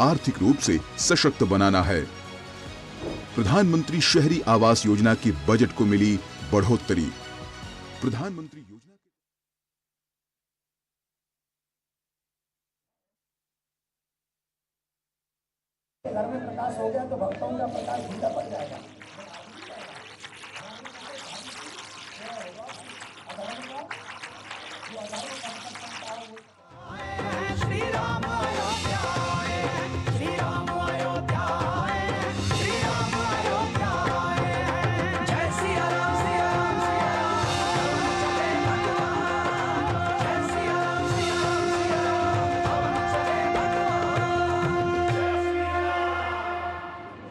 आर्थिक रूप से सशक्त बनाना है। प्रधानमंत्री शहरी आवास योजना की बजट को मिली बढ़ोतरी। प्रधानमंत्री योजना घर में प्रकाश हो गया तो भक्तों का प्रकाश धीरा पड़ जाएगा। श्री राम अयोध्या आए, श्री राम अयोध्या आए, श्री राम अयोध्या आए, जय सिया राम सिया राम सिया राम, चले भगवान, जय सिया राम सिया राम सिया राम, चले भगवान, जय सिया राम।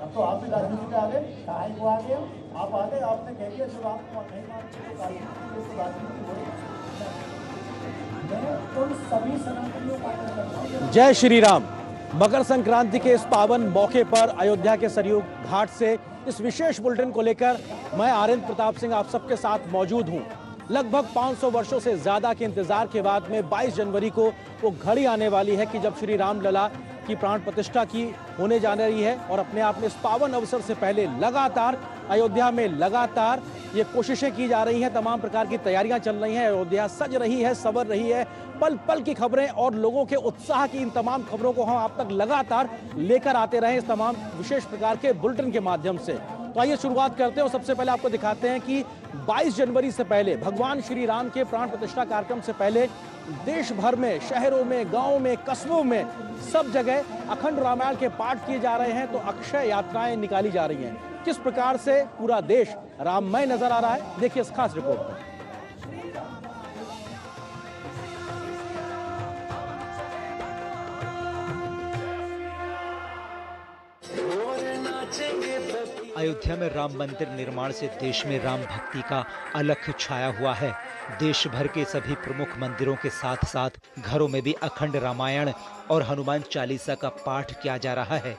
अब तो आप भी राजनीति में आ गए, कहाँ को आ गए, आप आ गए, आपने कह दिया जब आपको नहीं मानते तो राजनीति हो रही। जय श्री राम। मकर संक्रांति के इस पावन मौके पर अयोध्या के सरयू घाट से इस विशेष बुलेटिन को लेकर मैं आर्यन प्रताप सिंह आप सबके साथ मौजूद हूं। लगभग 500 वर्षों से ज्यादा के इंतजार के बाद में 22 जनवरी को वो घड़ी आने वाली है कि जब श्री राम लला की प्राण प्रतिष्ठा की होने जा रही है और अपने आप में इस पावन अवसर से पहले लगातार अयोध्या में लगातार ये कोशिशें की जा रही हैं, तमाम प्रकार की तैयारियां चल रही हैं। अयोध्या सज रही है, संवर रही है। पल पल की खबरें और लोगों के उत्साह की इन तमाम खबरों को हम आप तक लगातार लेकर आते रहे इस तमाम विशेष प्रकार के बुलेटिन के माध्यम से। तो आइए शुरुआत करते हैं और सबसे पहले आपको दिखाते हैं कि 22 जनवरी से पहले भगवान श्री राम के प्राण प्रतिष्ठा कार्यक्रम से पहले देश भर में, शहरों में, गांवों में, कस्बों में सब जगह अखंड रामायण के पाठ किए जा रहे हैं। तो अक्षय यात्राएं निकाली जा रही हैं। किस प्रकार से पूरा देश राममय नजर आ रहा है, देखिए इस खास रिपोर्ट में। अयोध्या में राम मंदिर निर्माण से देश में राम भक्ति का अलख छाया हुआ है। देश भर के सभी प्रमुख मंदिरों के साथ साथ घरों में भी अखंड रामायण और हनुमान चालीसा का पाठ किया जा रहा है।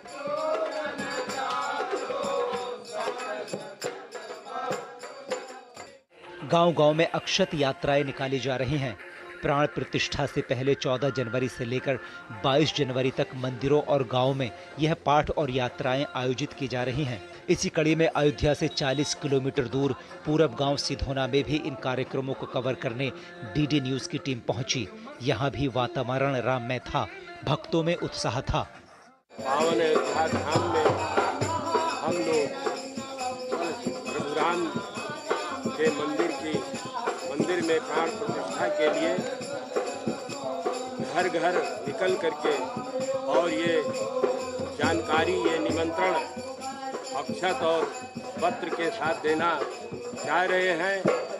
गांव-गांव में अक्षत यात्राएं निकाली जा रही हैं। प्राण प्रतिष्ठा से पहले 14 जनवरी से लेकर 22 जनवरी तक मंदिरों और गांवों में यह पाठ और यात्राएं आयोजित की जा रही हैं। इसी कड़ी में अयोध्या से 40 किलोमीटर दूर पूरब गांव सिधोना में भी इन कार्यक्रमों को कवर करने डीडी न्यूज की टीम पहुंची। यहां भी वातावरण राममय था, भक्तों में उत्साह था। पावन अयोध्या धाम में हम लोग राम के मंदिर में प्राण प्रतिष्ठा के लिए घर घर निकल करके और ये जानकारी, ये निमंत्रण अक्षत और पत्र के साथ देना चाह रहे हैं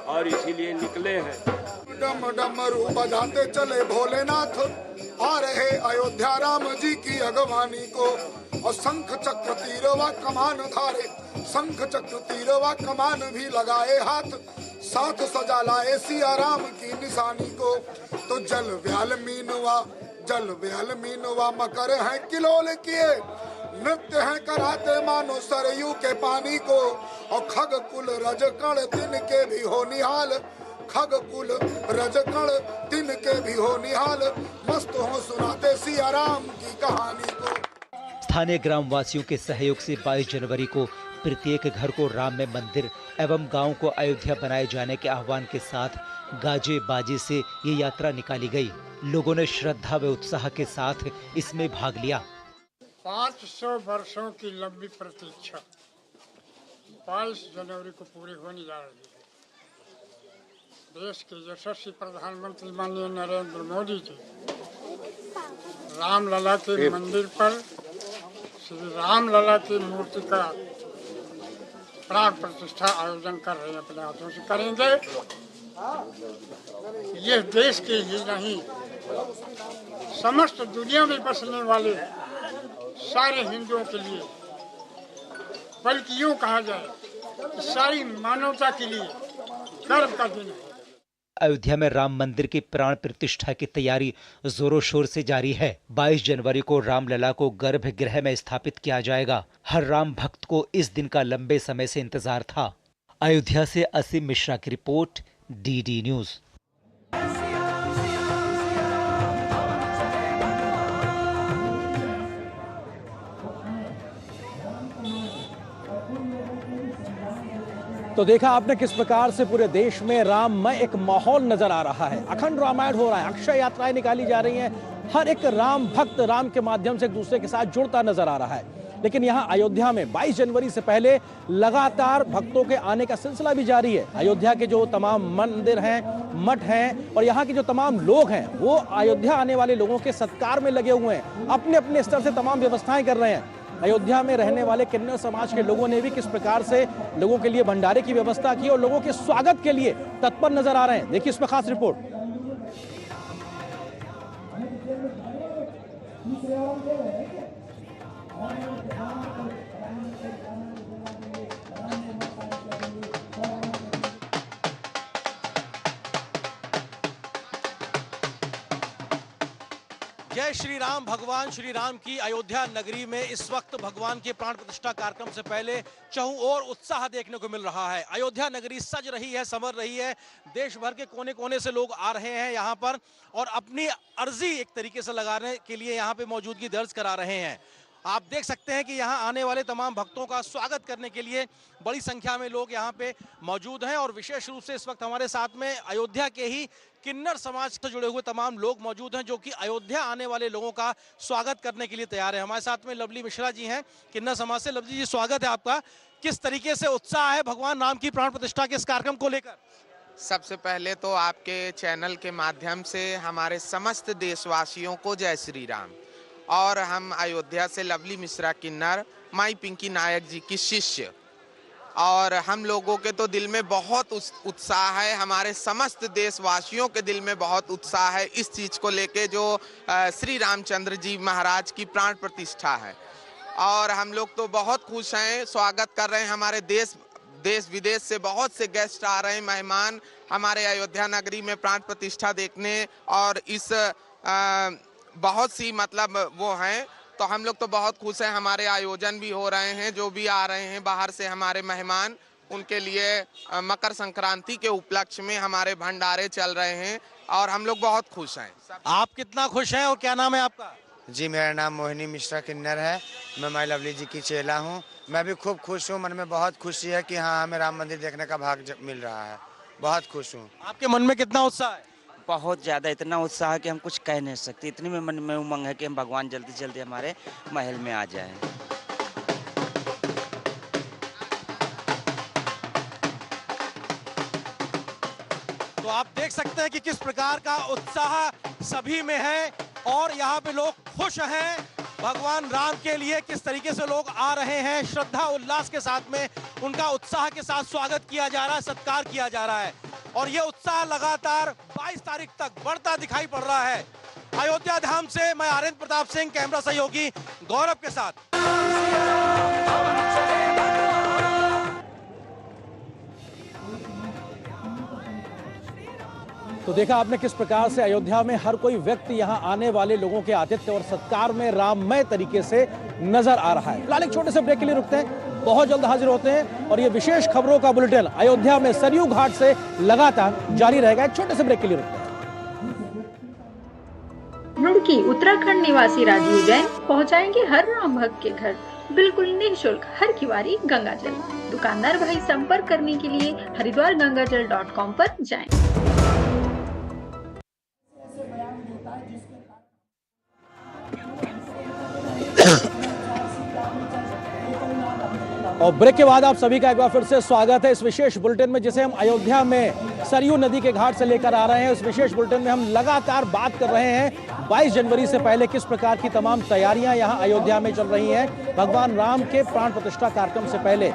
और इसीलिए निकले हैं। डम डमरू बजाते चले भोलेनाथ, आ रहे अयोध्या राम जी की अगवानी को, और शंख चक्र तीर व कमान धारे, शंख चक्र तीर व कमान भी लगाए हाथ, साथ सजा लाए सिया राम की निशानी को। तो जल व्याल मीनवा मकर हैं किलोल किए, नृत्य हैं कराते मानो सरयू के पानी को, और खग कुल रज कण तिन के भी हो निहाल, खग कुल रज कण तिन के भी हो निहाल, मस्त हो सुनाते सिया राम की कहानी को। स्थानीय ग्रामवासियों के सहयोग से 22 जनवरी को प्रत्येक घर को राममय मंदिर एवं गांव को अयोध्या बनाए जाने के आह्वान के साथ गाजे बाजे से ये यात्रा निकाली गई। लोगों ने श्रद्धा व उत्साह के साथ इसमें भाग लिया। 500 वर्षों की लंबी प्रतीक्षा 22 जनवरी को पूरी होने जा रही है। देश के यशस्वी प्रधानमंत्री माननीय नरेंद्र मोदी जी रामलला के मंदिर पर श्री रामलला की मूर्ति का प्राण प्रतिष्ठा आयोजन कर रहे हैं, अपने हाथों से करेंगे। यह देश के ही नहीं, समस्त दुनिया में बसने वाले सारे हिंदुओं के लिए, बल्कि यूँ कहा जाए सारी मानवता के लिए गर्व का दिन है। अयोध्या में राम मंदिर की प्राण प्रतिष्ठा की तैयारी जोरों शोर से जारी है। 22 जनवरी को रामलला को गर्भगृह में स्थापित किया जाएगा। हर राम भक्त को इस दिन का लंबे समय से इंतजार था। अयोध्या से असीम मिश्रा की रिपोर्ट, डीडी न्यूज। तो देखा आपने किस प्रकार से पूरे देश में राममय एक माहौल नजर आ रहा है। अखंड रामायण हो रहा है, अक्षय यात्राएं निकाली जा रही हैं, हर एक राम भक्त राम के माध्यम से एक दूसरे के साथ जुड़ता नजर आ रहा है। लेकिन यहाँ अयोध्या में 22 जनवरी से पहले लगातार भक्तों के आने का सिलसिला भी जारी है। अयोध्या के जो तमाम मंदिर हैं, मठ हैं और यहाँ के जो तमाम लोग हैं, वो अयोध्या आने वाले लोगों के सत्कार में लगे हुए हैं, अपने अपने स्तर से तमाम व्यवस्थाएं कर रहे हैं। अयोध्या में रहने वाले किन्नर समाज के लोगों ने भी किस प्रकार से लोगों के लिए भंडारे की व्यवस्था की और लोगों के स्वागत के लिए तत्पर नजर आ रहे हैं। देखिए इसमें खास रिपोर्ट। जय श्री राम। भगवान श्री राम की अयोध्या नगरी में इस वक्त भगवान के प्राण प्रतिष्ठा कार्यक्रम से पहले चहुं ओर उत्साह देखने को मिल रहा है। अयोध्या नगरी सज रही है, संवर रही है। देश भर के कोने कोने से लोग आ रहे हैं यहाँ पर और अपनी अर्जी एक तरीके से लगाने के लिए यहाँ पे मौजूदगी दर्ज करा रहे हैं। आप देख सकते हैं कि यहाँ आने वाले तमाम भक्तों का स्वागत करने के लिए बड़ी संख्या में लोग यहाँ पे मौजूद हैं और विशेष रूप से इस वक्त हमारे साथ में अयोध्या के ही किन्नर समाज से जुड़े हुए तमाम लोग मौजूद हैं जो कि अयोध्या आने वाले लोगों का स्वागत करने के लिए तैयार हैं। हमारे साथ में लवली मिश्रा जी हैं किन्नर समाज से। लवली जी, स्वागत है आपका। किस तरीके से उत्साह है भगवान राम की प्राण प्रतिष्ठा के इस कार्यक्रम को लेकर? सबसे पहले तो आपके चैनल के माध्यम से हमारे समस्त देशवासियों को जय श्री राम। और हम अयोध्या से लवली मिश्रा किन्नर, माई पिंकी नायक जी की शिष्य, और हम लोगों के तो दिल में बहुत उत्साह है, हमारे समस्त देशवासियों के दिल में बहुत उत्साह है इस चीज़ को लेके जो श्री रामचंद्र जी महाराज की प्राण प्रतिष्ठा है। और हम लोग तो बहुत खुश हैं, स्वागत कर रहे हैं। हमारे देश विदेश से बहुत से गेस्ट आ रहे हैं, मेहमान हमारे अयोध्या नगरी में प्राण प्रतिष्ठा देखने, और इस बहुत सी मतलब वो हैं, तो हम लोग तो बहुत खुश हैं। हमारे आयोजन भी हो रहे हैं, जो भी आ रहे हैं बाहर से हमारे मेहमान, उनके लिए मकर संक्रांति के उपलक्ष्य में हमारे भंडारे चल रहे हैं और हम लोग बहुत खुश हैं। आप कितना खुश हैं और क्या नाम है आपका? जी, मेरा नाम मोहिनी मिश्रा किन्नर है। मैं माई लवली जी की चेला हूँ। मैं भी खूब खुश हूँ। मन में बहुत खुशी है कि हाँ, हमें राम मंदिर देखने का भाग मिल रहा है। बहुत खुश हूँ। आपके मन में कितना उत्साह है? बहुत ज़्यादा, इतना उत्साह है कि हम कुछ कह नहीं सकते। इतनी में मन में उमंग है कि हम भगवान जल्दी जल्दी हमारे महल में आ जाएं। तो आप देख सकते हैं कि किस प्रकार का उत्साह सभी में है और यहाँ पे लोग खुश हैं भगवान राम के लिए। किस तरीके से लोग आ रहे हैं, श्रद्धा उल्लास के साथ में उनका उत्साह के साथ स्वागत किया जा रहा है, सत्कार किया जा रहा है और ये उत्साह लगातार 22 तारीख तक बढ़ता दिखाई पड़ रहा है। अयोध्या धाम से मैं आरेंद्र प्रताप सिंह, कैमरा सहयोगी गौरव के साथ। तो देखा आपने किस प्रकार से अयोध्या में हर कोई व्यक्ति यहां आने वाले लोगों के आतिथ्य और सत्कार में राममय तरीके से नजर आ रहा है। फिलहाल एक छोटे से ब्रेक के लिए रुकते हैं, बहुत जल्द हाजिर होते हैं और ये विशेष खबरों का बुलेटिन अयोध्या में सरयू घाट से लगातार जारी रहेगा। एक छोटे से ब्रेक के लिए रुकते हैं। रुड़की उत्तराखंड निवासी राजीव जैन पहुंचाएंगे हर राम भक्त के घर बिल्कुल निःशुल्क हर किवारी गंगाजल। दुकानदार भाई संपर्क करने के लिए हरिद्वारगंगाजल.com पर जाएं। और ब्रेक के बाद आप सभी का एक बार फिर से स्वागत है इस विशेष बुलेटिन में, जिसे हम अयोध्या में सरयू नदी के घाट से लेकर आ रहे हैं। इस विशेष बुलेटिन में हम लगातार बात कर रहे हैं 22 जनवरी से पहले किस प्रकार की तमाम तैयारियां यहां अयोध्या में चल रही हैं। भगवान राम के प्राण प्रतिष्ठा कार्यक्रम से पहले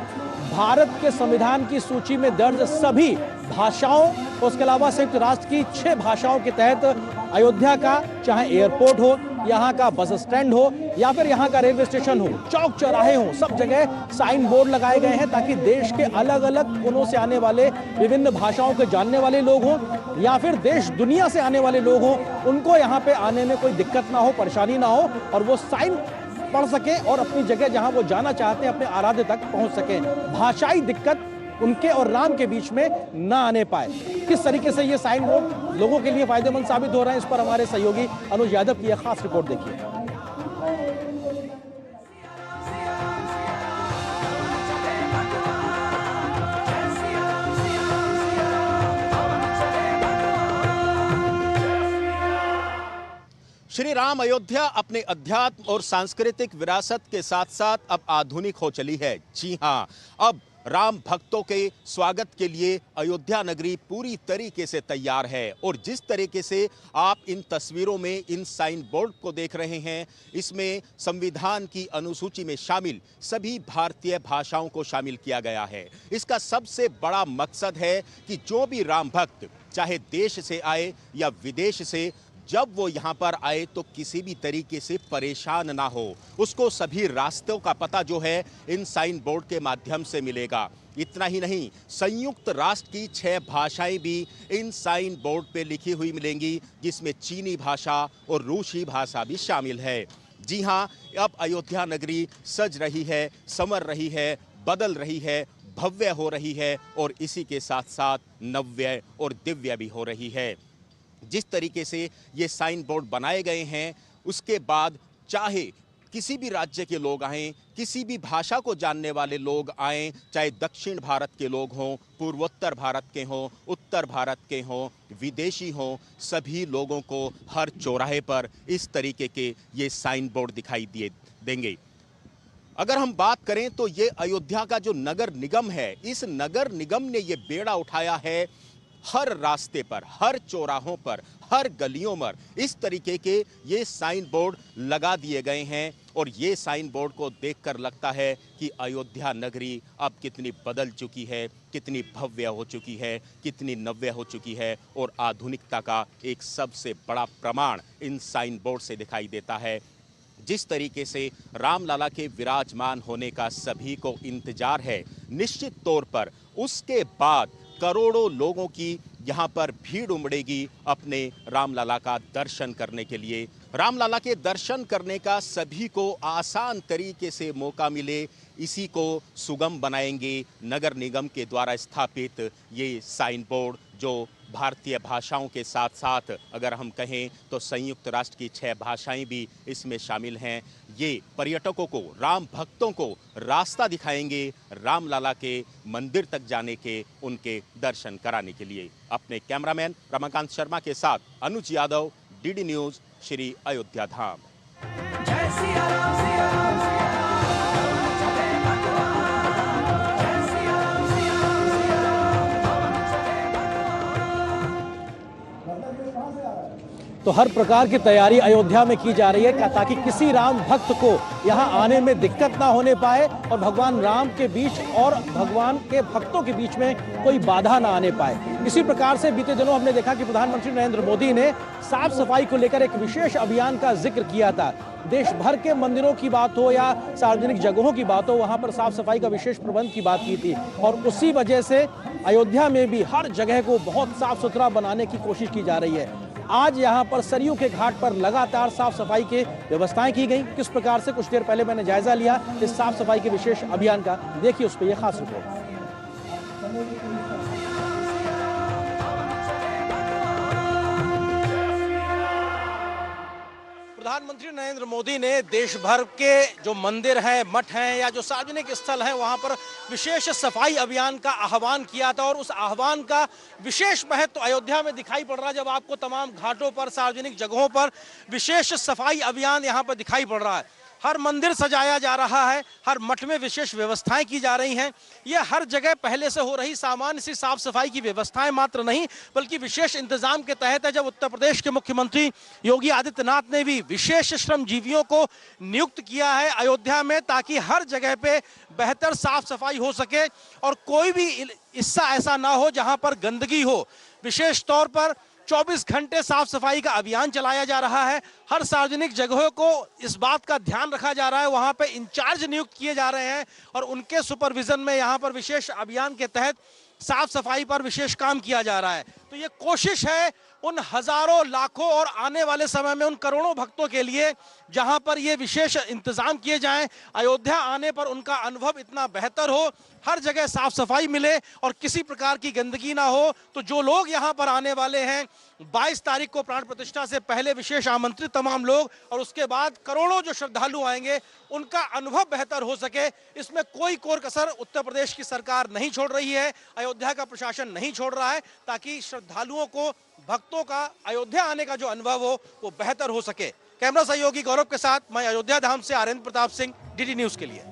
भारत के संविधान की सूची में दर्ज सभी भाषाओं, उसके अलावा संयुक्त राष्ट्र की 6 भाषाओं के तहत अयोध्या का चाहे एयरपोर्ट हो, यहाँ का बस स्टैंड हो या फिर यहाँ का रेलवे स्टेशन हो, चौक चौराहे हो, सब जगह साइन बोर्ड लगाए गए हैं ताकि देश के अलग अलग कोनों से आने वाले, विभिन्न भाषाओं के जानने वाले लोग हों या फिर देश दुनिया से आने वाले लोग हों, उनको यहाँ पे आने में कोई दिक्कत ना हो, परेशानी ना हो और वो साइन पढ़ सके और अपनी जगह जहां वो जाना चाहते हैं अपने आराध्य तक पहुंच सके। भाषाई दिक्कत उनके और राम के बीच में ना आने पाए। किस तरीके से ये साइन बोर्ड लोगों के लिए फायदेमंद साबित हो रहे हैं, इस पर हमारे सहयोगी अनुज यादव की एक खास रिपोर्ट देखिए। श्री राम अयोध्या अपने अध्यात्म और सांस्कृतिक विरासत के साथ साथ अब आधुनिक हो चली है। जी हां, अब राम भक्तों के स्वागत के लिए अयोध्या नगरी पूरी तरीके से तैयार है। और जिस तरीके से आप इन तस्वीरों में इन साइन बोर्ड को देख रहे हैं, इसमें संविधान की अनुसूची में शामिल सभी भारतीय भाषाओं को शामिल किया गया है। इसका सबसे बड़ा मकसद है कि जो भी राम भक्त चाहे देश से आए या विदेश से, जब वो यहाँ पर आए तो किसी भी तरीके से परेशान ना हो, उसको सभी रास्तों का पता जो है इन साइन बोर्ड के माध्यम से मिलेगा। इतना ही नहीं, संयुक्त राष्ट्र की 6 भाषाएं भी इन साइन बोर्ड पे लिखी हुई मिलेंगी, जिसमें चीनी भाषा और रूसी भाषा भी शामिल है। जी हाँ, अब अयोध्या नगरी सज रही है, संवर रही है, बदल रही है, भव्य हो रही है और इसी के साथ साथ नव्य और दिव्य भी हो रही है। जिस तरीके से ये साइन बोर्ड बनाए गए हैं, उसके बाद चाहे किसी भी राज्य के लोग आएं, किसी भी भाषा को जानने वाले लोग आएं, चाहे दक्षिण भारत के लोग हों, पूर्वोत्तर भारत के हों, उत्तर भारत के हों, विदेशी हों, सभी लोगों को हर चौराहे पर इस तरीके के ये साइन बोर्ड दिखाई देंगे। अगर हम बात करें तो ये अयोध्या का जो नगर निगम है, इस नगर निगम ने ये बेड़ा उठाया है, हर रास्ते पर, हर चौराहों पर, हर गलियों पर इस तरीके के ये साइन बोर्ड लगा दिए गए हैं। और ये साइन बोर्ड को देखकर लगता है कि अयोध्या नगरी अब कितनी बदल चुकी है, कितनी भव्य हो चुकी है, कितनी नव्य हो चुकी है। और आधुनिकता का एक सबसे बड़ा प्रमाण इन साइन बोर्ड से दिखाई देता है। जिस तरीके से रामलला के विराजमान होने का सभी को इंतजार है, निश्चित तौर पर उसके बाद करोड़ों लोगों की यहाँ पर भीड़ उमड़ेगी अपने रामलला का दर्शन करने के लिए। रामलला के दर्शन करने का सभी को आसान तरीके से मौका मिले, इसी को सुगम बनाएंगे नगर निगम के द्वारा स्थापित ये साइन बोर्ड, जो भारतीय भाषाओं के साथ साथ अगर हम कहें तो संयुक्त राष्ट्र की 6 भाषाएं भी इसमें शामिल हैं। ये पर्यटकों को, राम भक्तों को रास्ता दिखाएंगे रामलला के मंदिर तक जाने के, उनके दर्शन कराने के लिए। अपने कैमरामैन रमाकांत शर्मा के साथ अनुज यादव, डीडी न्यूज़, श्री अयोध्या धाम। जय सिया राम, सिया राम, सिया राम, चले भगवान। जय सिया राम, सिया राम, सिया राम, चले भगवान। तो हर प्रकार की तैयारी अयोध्या में की जा रही है ताकि किसी राम भक्त को यहाँ आने में दिक्कत ना होने पाए और भगवान राम के बीच और भगवान के भक्तों के बीच में कोई बाधा ना आने पाए। इसी प्रकार से बीते दिनों हमने देखा कि प्रधानमंत्री नरेंद्र मोदी ने साफ सफाई को लेकर एक विशेष अभियान का जिक्र किया था। देश भर के मंदिरों की बात हो या सार्वजनिक जगहों की बात हो, वहां पर साफ सफाई का विशेष प्रबंध की बात की थी। और उसी वजह से अयोध्या में भी हर जगह को बहुत साफ सुथरा बनाने की कोशिश की जा रही है। आज यहाँ पर सरयू के घाट पर लगातार साफ सफाई की व्यवस्थाएं की गई। किस प्रकार से, कुछ देर पहले मैंने जायजा लिया इस साफ सफाई के विशेष अभियान का, देखिए उस पर यह खास रिपोर्ट। प्रधानमंत्री नरेंद्र मोदी ने देश भर के जो मंदिर हैं, मठ हैं या जो सार्वजनिक स्थल हैं, वहां पर विशेष सफाई अभियान का आह्वान किया था। और उस आह्वान का विशेष महत्व अयोध्या में दिखाई पड़ रहा है, जब आपको तमाम घाटों पर, सार्वजनिक जगहों पर विशेष सफाई अभियान यहाँ पर दिखाई पड़ रहा है। हर मंदिर सजाया जा रहा है, हर मठ में विशेष व्यवस्थाएं की जा रही हैं। ये हर जगह पहले से हो रही सामान्य सी साफ सफाई की व्यवस्थाएं मात्र नहीं, बल्कि विशेष इंतजाम के तहत है। जब उत्तर प्रदेश के मुख्यमंत्री योगी आदित्यनाथ ने भी विशेष श्रमजीवियों को नियुक्त किया है अयोध्या में, ताकि हर जगह पे बेहतर साफ सफाई हो सके और कोई भी हिस्सा ऐसा ना हो जहां पर गंदगी हो। विशेष तौर पर 24 घंटे साफ सफाई का अभियान चलाया जा रहा है। हर सार्वजनिक जगहों को इस बात का ध्यान रखा जा रहा है, वहां पे इंचार्ज नियुक्त किए जा रहे हैं और उनके सुपरविजन में यहां पर विशेष अभियान के तहत साफ सफाई पर विशेष काम किया जा रहा है। तो ये कोशिश है उन हजारों, लाखों और आने वाले समय में उन करोड़ों भक्तों के लिए जहां पर ये विशेष इंतजाम किए जाएं, अयोध्या आने पर उनका अनुभव इतना बेहतर हो, हर जगह साफ सफाई मिले और किसी प्रकार की गंदगी ना हो। तो जो लोग यहां पर आने वाले हैं, 22 तारीख को प्राण प्रतिष्ठा से पहले विशेष आमंत्रित तमाम लोग और उसके बाद करोड़ों जो श्रद्धालु आएंगे, उनका अनुभव बेहतर हो सके, इसमें कोई कोर कसर उत्तर प्रदेश की सरकार नहीं छोड़ रही है, अयोध्या का प्रशासन नहीं छोड़ रहा है, ताकि श्रद्धालुओं को, भक्तों का अयोध्या आने का जो अनुभव हो वो बेहतर हो सके। कैमरा सहयोगी गौरव के साथ मैं अयोध्या धाम से आरेंद्र प्रताप सिंह, डीडी न्यूज के लिए।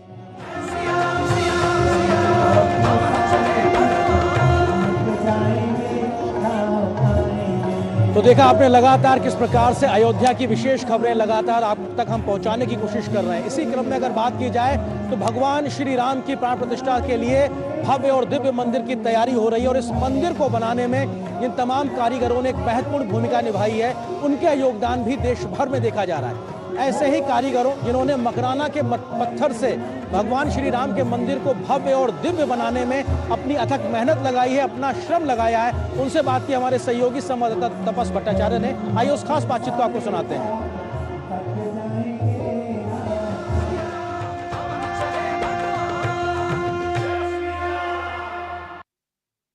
तो देखा आपने लगातार किस प्रकार से अयोध्या की विशेष खबरें लगातार आप तक हम पहुंचाने की कोशिश कर रहे हैं। इसी क्रम में अगर बात की जाए तो भगवान श्री राम की प्राण प्रतिष्ठा के लिए भव्य और दिव्य मंदिर की तैयारी हो रही है और इस मंदिर को बनाने में इन तमाम कारीगरों ने एक महत्वपूर्ण भूमिका निभाई है। उनका योगदान भी देश भर में देखा जा रहा है। ऐसे ही कारीगरों जिन्होंने मकराना के पत्थर से भगवान श्री राम के मंदिर को भव्य और दिव्य बनाने में अपनी अथक मेहनत लगाई है, अपना श्रम लगाया है, उनसे बात की हमारे सहयोगी संवाददाता तपस भट्टाचार्य ने। आइए उस खास बातचीत को आपको सुनाते हैं।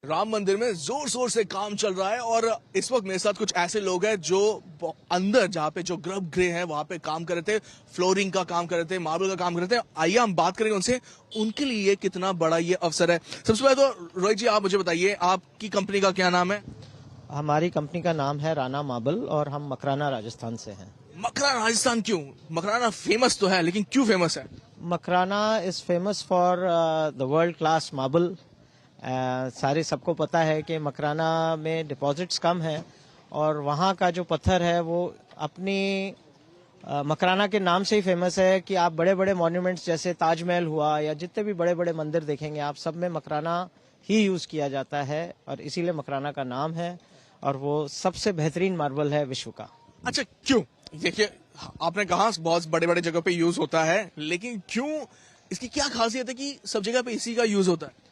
राम मंदिर में जोर शोर से काम चल रहा है और इस वक्त मेरे साथ कुछ ऐसे लोग हैं जो अंदर जहाँ पे जो गर्भगृह है वहां पे काम कर रहे थे, फ्लोरिंग का काम कर रहे थे, मार्बल का काम कर रहे थे। आइए हम बात करेंगे उनसे, उनके लिए ये कितना बड़ा ये अवसर है। सबसे पहले तो रोहित जी आप मुझे बताइए, आपकी कंपनी का क्या नाम है? हमारी कंपनी का नाम है राणा मार्बल और हम मकराना राजस्थान से हैं। मकराना राजस्थान क्यों? मकराना फेमस तो है, लेकिन क्यों फेमस है? Makrana is famous for the world class marble. सारे सबको पता है कि मकराना में डिपॉजिट्स कम हैं और वहाँ का जो पत्थर है वो अपनी मकराना के नाम से ही फेमस है कि आप बड़े बड़े मॉन्यूमेंट्स जैसे ताजमहल हुआ या जितने भी बड़े बड़े मंदिर देखेंगे आप, सब में मकराना ही यूज़ किया जाता है और इसीलिए मकराना का नाम है और वो सबसे बेहतरीन मार्बल है विश्व का। अच्छा, क्यों? देखिए आपने कहा बहुत बड़े बड़े जगह पे यूज होता है, लेकिन क्यों, इसकी क्या खासियत है कि सब जगह पे इसी का यूज होता है?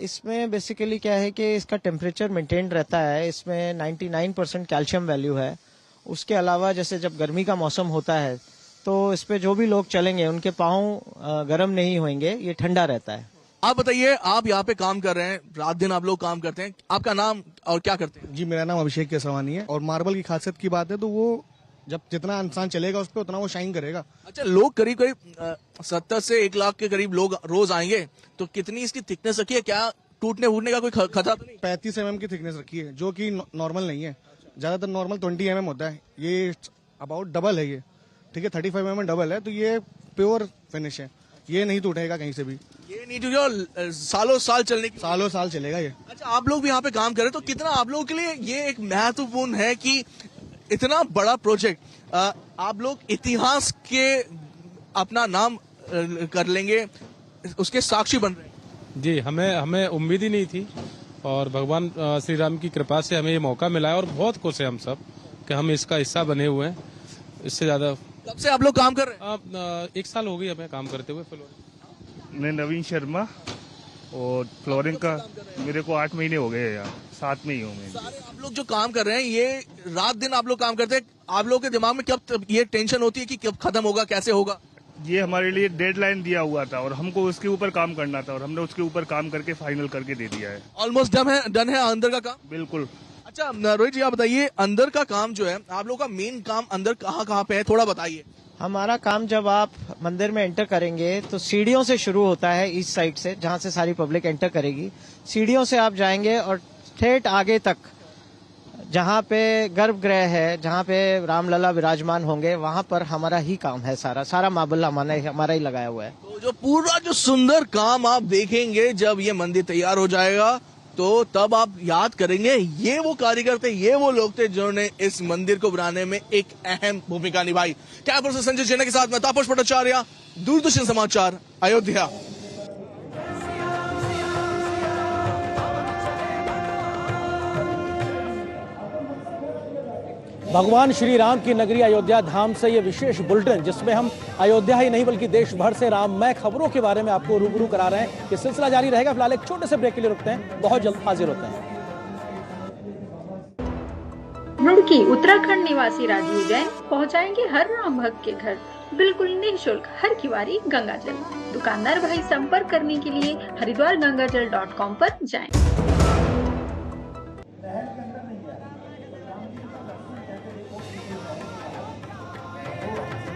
इसमें बेसिकली क्या है कि इसका टेम्परेचर मेंटेन रहता है। इसमें 99% कैल्शियम वैल्यू है। उसके अलावा जैसे जब गर्मी का मौसम होता है तो इस पे जो भी लोग चलेंगे उनके पाँव गर्म नहीं होंगे, ये ठंडा रहता है। आप बताइए, आप यहाँ पे काम कर रहे हैं, रात दिन आप लोग काम करते हैं, आपका नाम और क्या करते हैं? जी मेरा नाम अभिषेक केसवानी है और मार्बल की खासियत की बात है तो वो जब जितना इंसान चलेगा उस पर उतना वो शाइन करेगा। अच्छा, लोग करीब करीब 70 से 1 लाख के करीब लोग रोज आएंगे, तो कितनी इसकी थिकनेस रखी है? क्या टूटने फूटने का कोई खतरा तो नहीं? 35 mm की थिकनेस रखी है, जो कि नॉर्मल नहीं है। ज्यादातर नॉर्मल 20 mm होता है, ये अबाउट डबल है ये, ठीक है, 35 mm डबल है, तो ये प्योर फिनिश है, ये नहीं टूटेगा कहीं से भी। ये नहीं टूटेगा, सालों साल चलने की, सालों साल चलेगा ये। अच्छा, आप लोग भी यहाँ पे काम कर रहे हैं, तो कितना आप लोगों के लिए ये एक महत्वपूर्ण है कि इतना बड़ा प्रोजेक्ट आप लोग इतिहास के अपना नाम कर लेंगे, उसके साक्षी बन रहे हैं? जी, हमें उम्मीद ही नहीं थी और भगवान श्री राम की कृपा से हमें ये मौका मिला है और बहुत खुश है हम सब कि हम इसका हिस्सा बने हुए हैं। इससे ज्यादा। कब से आप लोग काम कर रहे हैं? 1 साल हो गई हमें काम करते हुए। मैं नवीन शर्मा और फ्लोरिंग का मेरे को 8 महीने हो गए यार, 7 में ही हूँ मैं। सारे आप लोग जो काम कर रहे हैं, ये रात दिन आप लोग काम करते हैं, आप लोगों के दिमाग में कब ये टेंशन होती है कि कब खत्म होगा, कैसे होगा? ये हमारे लिए डेडलाइन दिया हुआ था और हमको उसके ऊपर काम करना था और हमने उसके ऊपर काम करके फाइनल करके दे दिया है। ऑलमोस्ट डन है अंदर का काम? बिल्कुल। अच्छा रोहित जी, आप बताइए, अंदर का काम जो है, आप लोगों का मेन काम अंदर कहाँ पे है, थोड़ा बताइए। हमारा काम जब आप मंदिर में एंटर करेंगे तो सीढ़ियों से शुरू होता है, ईस्ट साइड से, जहाँ से सारी पब्लिक एंटर करेगी। सीढ़ियों से आप जाएंगे और ठेठ आगे तक जहाँ पे गर्भगृह है, जहाँ पे रामलला विराजमान होंगे, वहाँ पर हमारा ही काम है। सारा मार्बल हमारा ही लगाया हुआ है। तो जो पूरा जो सुंदर काम आप देखेंगे जब ये मंदिर तैयार हो जाएगा, तो तब आप याद करेंगे ये वो कारीगर थे, ये वो लोग थे जिन्होंने इस मंदिर को बनाने में एक अहम भूमिका निभाई। कैमरा पर्सन संजय जैन के साथ मैं तापस भट्टाचार्य, दूरदर्शन समाचार, अयोध्या। भगवान श्री राम की नगरी अयोध्या धाम से ये विशेष बुलेटिन, जिसमें हम अयोध्या ही नहीं बल्कि देश भर से राममय खबरों के बारे में आपको रूबरू करा रहे हैं। ये सिलसिला जारी रहेगा। फिलहाल एक छोटे से ब्रेक के लिए रुकते हैं, बहुत जल्द हाजिर होते हैं। रुड़की उत्तराखंड निवासी राजीव जैन पहुंचाएंगे हर राम भक्त के घर बिल्कुल निःशुल्क हर किवारी गंगाजल। दुकानदार भाई संपर्क करने के लिए हरिद्वारगंगाजल.com पर जाएं।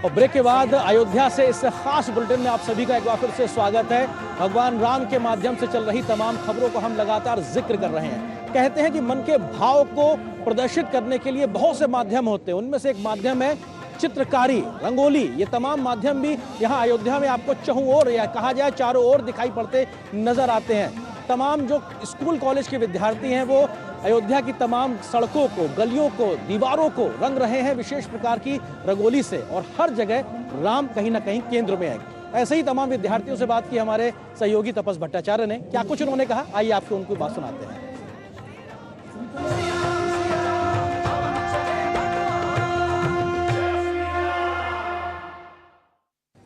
और ब्रेक के बाद अयोध्या से इस खास बुलेटिन में आप सभी का एक बार फिर से स्वागत है। भगवान राम के माध्यम से चल रही तमाम खबरों को हम लगातार जिक्र कर रहे हैं। कहते हैं कि मन के भाव को प्रदर्शित करने के लिए बहुत से माध्यम होते हैं, उनमें से एक माध्यम है चित्रकारी, रंगोली, ये तमाम माध्यम भी यहाँ अयोध्या में आपको चहुं ओर या कहा जाए चारों ओर दिखाई पड़ते नजर आते हैं। तमाम जो स्कूल कॉलेज के विद्यार्थी हैं वो अयोध्या की तमाम सड़कों को, गलियों को, दीवारों को रंग रहे हैं विशेष प्रकार की रंगोली से और हर जगह राम कहीं ना कहीं केंद्र में है। ऐसे ही तमाम विद्यार्थियों से बात की हमारे सहयोगी तपस भट्टाचार्य ने। क्या कुछ उन्होंने कहा, आइए आपको उनकी बात सुनाते हैं।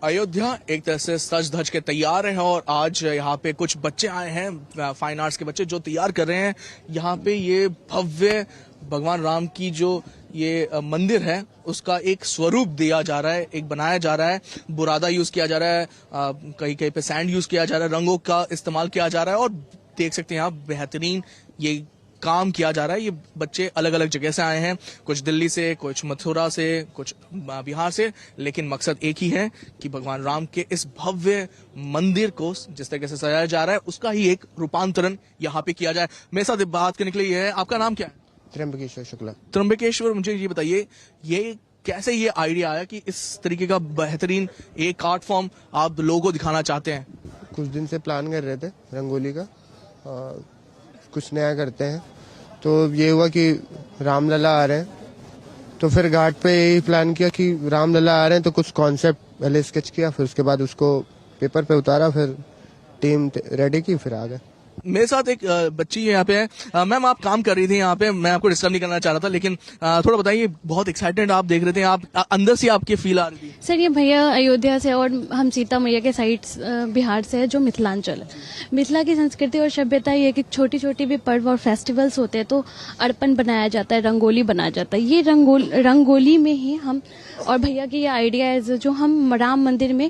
अयोध्या एक तरह से सज धज के तैयार है और आज यहाँ पे कुछ बच्चे आए हैं, फाइन आर्ट्स के बच्चे, जो तैयार कर रहे हैं यहाँ पे ये भव्य भगवान राम की जो ये मंदिर है उसका एक स्वरूप दिया जा रहा है, एक बनाया जा रहा है। बुरादा यूज किया जा रहा है, कहीं कहीं पे सैंड यूज किया जा रहा है, रंगों का इस्तेमाल किया जा रहा है और देख सकते हैं आप बेहतरीन ये काम किया जा रहा है। ये बच्चे अलग अलग जगह से आए हैं, कुछ दिल्ली से, कुछ मथुरा से, कुछ बिहार से, लेकिन मकसद एक ही है कि भगवान राम के इस भव्य मंदिर को जिस तरीके से सजाया जा रहा है उसका ही एक रूपांतरण यहाँ पे किया जाए। मेरे साथ बात करने के लिए है, आपका नाम क्या है? त्र्यंबकेश्वर शुक्ला। त्र्यंबकेश्वर, मुझे ये बताइए ये कैसे ये आइडिया आया कि इस तरीके का बेहतरीन एक आर्ट फॉर्म आप लोगों को दिखाना चाहते हैं? कुछ दिन से प्लान कर रहे थे रंगोली का, कुछ नया करते हैं, तो ये हुआ कि रामलला आ रहे हैं, तो फिर घाट पे यही प्लान किया कि रामलला आ रहे हैं तो कुछ कॉन्सेप्ट पहले स्केच किया, फिर उसके बाद उसको पेपर पे उतारा, फिर टीम रेडी की, फिर आ गए। मेरे साथ एक बच्ची यहाँ पे है। मैम, आप काम कर रही थी यहाँ पे, मैं आपको डिस्टर्ब नहीं करना चाह रहा था, लेकिन थोड़ा बताइए, बहुत एक्साइटेड आप देख रहे थे, आप अंदर से आपकी फील आ रही थी? सर, ये भैया अयोध्या से और हम सीता मैया के साइड बिहार से है, जो मिथिलांचल है। मिथिला की संस्कृति और सभ्यता ये कि छोटी छोटी भी पर्व और फेस्टिवल्स होते हैं तो अर्पण बनाया जाता है, रंगोली बनाया जाता है। ये रंगोली में ही हम, और भैया की ये आइडिया है जो हम राम मंदिर में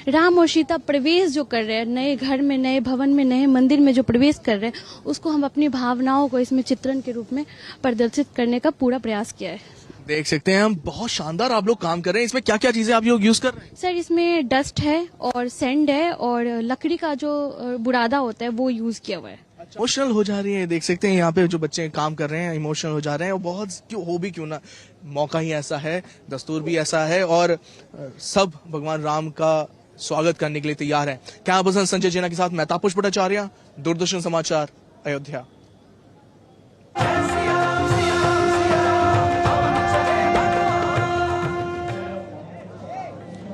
राम और सीता प्रवेश जो कर रहे हैं, नए घर में, नए भवन में, नए मंदिर में जो प्रवेश कर रहे हैं, उसको हम अपनी भावनाओं को इसमें चित्रण के रूप में प्रदर्शित करने का पूरा प्रयास किया है। देख सकते हैं हम, बहुत शानदार आप लोग काम कर रहे हैं। इसमें क्या क्या चीजें आप लोग यूज कर रहे हैं? सर, इसमें डस्ट है और सैंड है और लकड़ी का जो बुरादा होता है वो यूज किया हुआ है। इमोशनल हो जा रही है, देख सकते हैं यहाँ पे जो बच्चे काम कर रहे हैं इमोशनल हो जा रहे हैं, और बहुत क्यों ना, मौका ही ऐसा है, दस्तूर भी ऐसा है और सब भगवान राम का स्वागत करने के लिए तैयार है। कैमरा पर्सन संजय जेना के साथ मैं तापस भट्टाचार्य, दूरदर्शन समाचार, अयोध्या।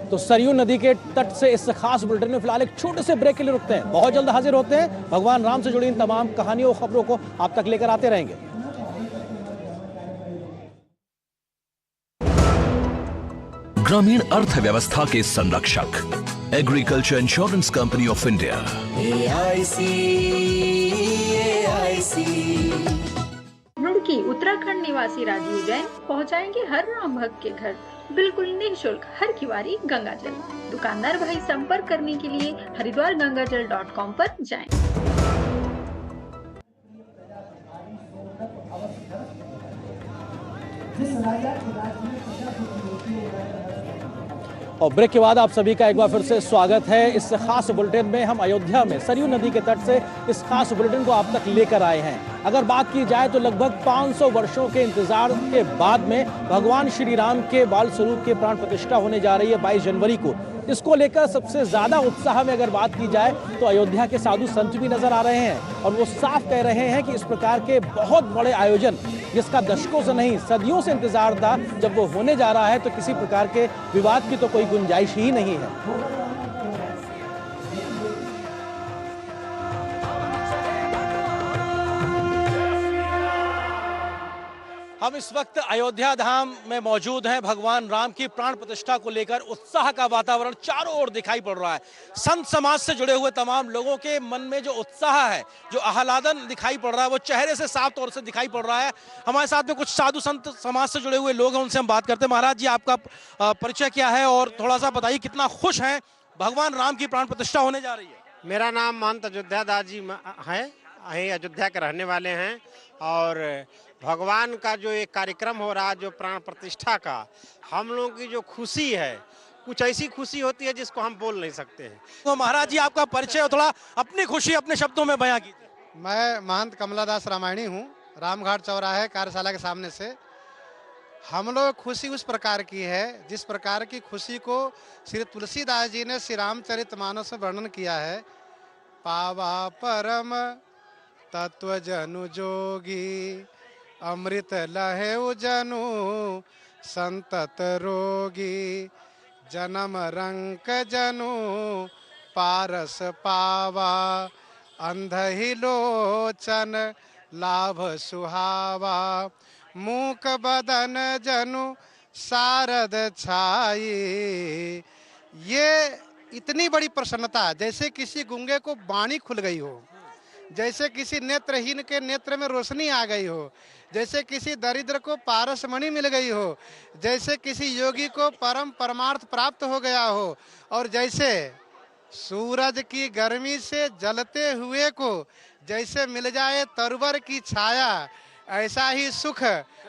तो सरयू नदी के तट से इस खास बुलेटिन में फिलहाल एक छोटे से ब्रेक के लिए रुकते हैं। बहुत जल्द हाजिर होते हैं, भगवान राम से जुड़ी इन तमाम कहानियों और खबरों को आप तक लेकर आते रहेंगे। ग्रामीण अर्थव्यवस्था के संरक्षक agriculture insurance company of India. Roorkee Uttarakhand निवासी राजीव जैन पहुंचाएंगे हर राम भक्त के घर बिल्कुल निःशुल्क हर किवारी गंगा जल। दुकानदार भाई संपर्क करने के लिए हरिद्वारगंगाजल.com पर जाएं। और ब्रेक के बाद आप सभी का एक बार फिर से स्वागत है इस खास बुलेटिन में। हम अयोध्या में सरयू नदी के तट से इस खास बुलेटिन को आप तक लेकर आए हैं। अगर बात की जाए तो लगभग 500 वर्षों के इंतजार के बाद में भगवान श्री राम के बाल स्वरूप की प्राण प्रतिष्ठा होने जा रही है 22 जनवरी को। इसको लेकर सबसे ज्यादा उत्साह में अगर बात की जाए तो अयोध्या के साधु संत भी नजर आ रहे हैं और वो साफ कह रहे हैं कि इस प्रकार के बहुत बड़े आयोजन, जिसका दशकों से नहीं सदियों से इंतजार था, जब वो होने जा रहा है तो किसी प्रकार के विवाद की तो कोई गुंजाइश ही नहीं है। हम इस वक्त अयोध्या धाम में मौजूद हैं। भगवान राम की प्राण प्रतिष्ठा को लेकर उत्साह का वातावरण चारों ओर दिखाई पड़ रहा है। संत समाज से जुड़े हुए तमाम लोगों के मन में जो उत्साह है, जो आह्लादन दिखाई पड़ रहा है, वो चेहरे से साफ तौर से दिखाई पड़ रहा है। हमारे साथ में कुछ साधु संत समाज से जुड़े हुए लोग हैं, उनसे हम बात करते हैं। महाराज जी, आपका परिचय क्या है और थोड़ा सा बताइए कितना खुश हैं भगवान राम की प्राण प्रतिष्ठा होने जा रही है? मेरा नाम महंत अयोध्या दास जी है, यही अयोध्या के रहने वाले हैं और भगवान का जो एक कार्यक्रम हो रहा है, जो प्राण प्रतिष्ठा का, हम लोगों की जो खुशी है, कुछ ऐसी खुशी होती है जिसको हम बोल नहीं सकते हैं। तो महाराज जी, आपका परिचय थोड़ा अपनी खुशी अपने शब्दों में बयां कीजिए। मैं महंत कमलादास रामायणी हूँ, रामघाट चौराहे कार्यशाला के सामने से। हम लोग खुशी उस प्रकार की है जिस प्रकार की खुशी को श्री तुलसीदास जी ने श्री रामचरितमानस में वर्णन किया है। पावा परम तत्व जनु जोगी, अमृत लहे जनु संतत रोगी, जन्म रंक जनु पारस पावा, अंध ही लोचन लाभ सुहावा, मूक बदन जनु शारद छाई। ये इतनी बड़ी प्रसन्नता, जैसे किसी गूंगे को वाणी खुल गई हो, जैसे किसी नेत्रहीन के नेत्र में रोशनी आ गई हो, जैसे किसी दरिद्र को पारस मणि मिल गई हो, जैसे किसी योगी को परम परमार्थ प्राप्त हो गया हो, और जैसे सूरज की गर्मी से जलते हुए को जैसे मिल जाए तरवर की छाया, ऐसा ही सुख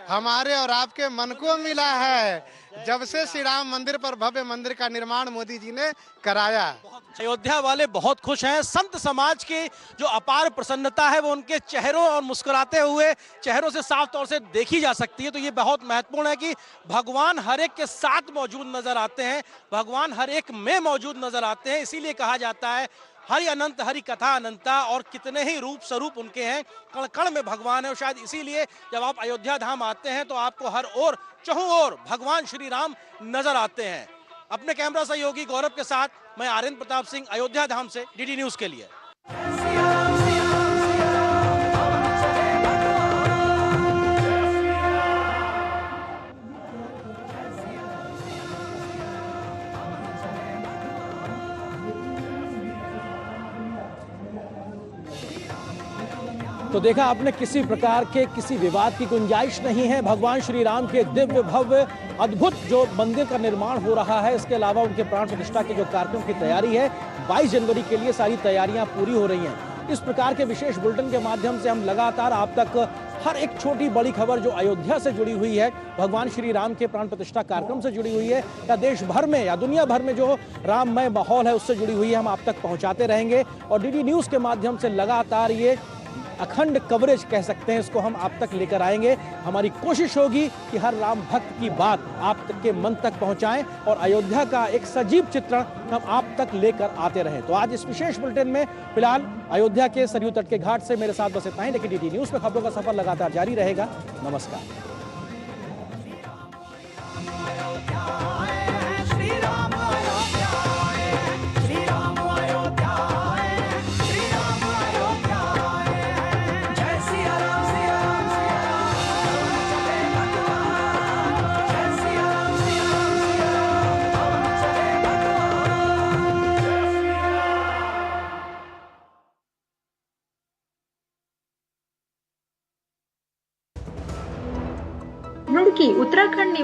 हमारे और आपके मन को मिला है जब से श्री राम मंदिर पर भव्य मंदिर का निर्माण मोदी जी ने कराया। अयोध्या वाले बहुत खुश हैं। संत समाज की जो अपार प्रसन्नता है वो उनके चेहरों और मुस्कुराते हुए चेहरों से साफ तौर से देखी जा सकती है। तो ये बहुत महत्वपूर्ण है कि भगवान हर एक के साथ मौजूद नजर आते हैं, भगवान हर एक में मौजूद नजर आते हैं। इसीलिए कहा जाता है हरि अनंत हरि कथा अनंता, और कितने ही रूप स्वरूप उनके हैं, कण कण में भगवान है। और शायद इसीलिए जब आप अयोध्या धाम आते हैं तो आपको हर ओर चहुं ओर भगवान श्री राम नजर आते हैं। अपने कैमरा सहयोगी गौरव के साथ मैं आर्यन प्रताप सिंह, अयोध्या धाम से डीडी न्यूज के लिए। तो देखा आपने, किसी प्रकार के किसी विवाद की गुंजाइश नहीं है। भगवान श्री राम के दिव्य भव्य अद्भुत जो मंदिर का निर्माण हो रहा है, इसके अलावा उनके प्राण प्रतिष्ठा के जो कार्यक्रम की तैयारी है, 22 जनवरी के लिए सारी तैयारियां पूरी हो रही हैं। इस प्रकार के विशेष बुलेटिन के माध्यम से हम लगातार आप तक हर एक छोटी बड़ी खबर जो अयोध्या से जुड़ी हुई है, भगवान श्री राम के प्राण प्रतिष्ठा कार्यक्रम से जुड़ी हुई है, या देश भर में या दुनिया भर में जो राममय माहौल है उससे जुड़ी हुई है, हम आप तक पहुंचाते रहेंगे। और डीडी न्यूज के माध्यम से लगातार ये अखंड कवरेज कह सकते हैं, इसको हम आप तक लेकर आएंगे। हमारी कोशिश होगी कि हर राम भक्त की बात आप तक के मन तक पहुंचाएं और अयोध्या का एक सजीव चित्रण हम आप तक लेकर आते रहें। तो आज इस विशेष बुलेटिन में फिलहाल अयोध्या के सरयू तट के घाट से मेरे साथ बस इतना ही, लेकिन डीडी न्यूज में खबरों का सफर लगातार जारी रहेगा। नमस्कार। रुड़की उत्तराखंड निवासी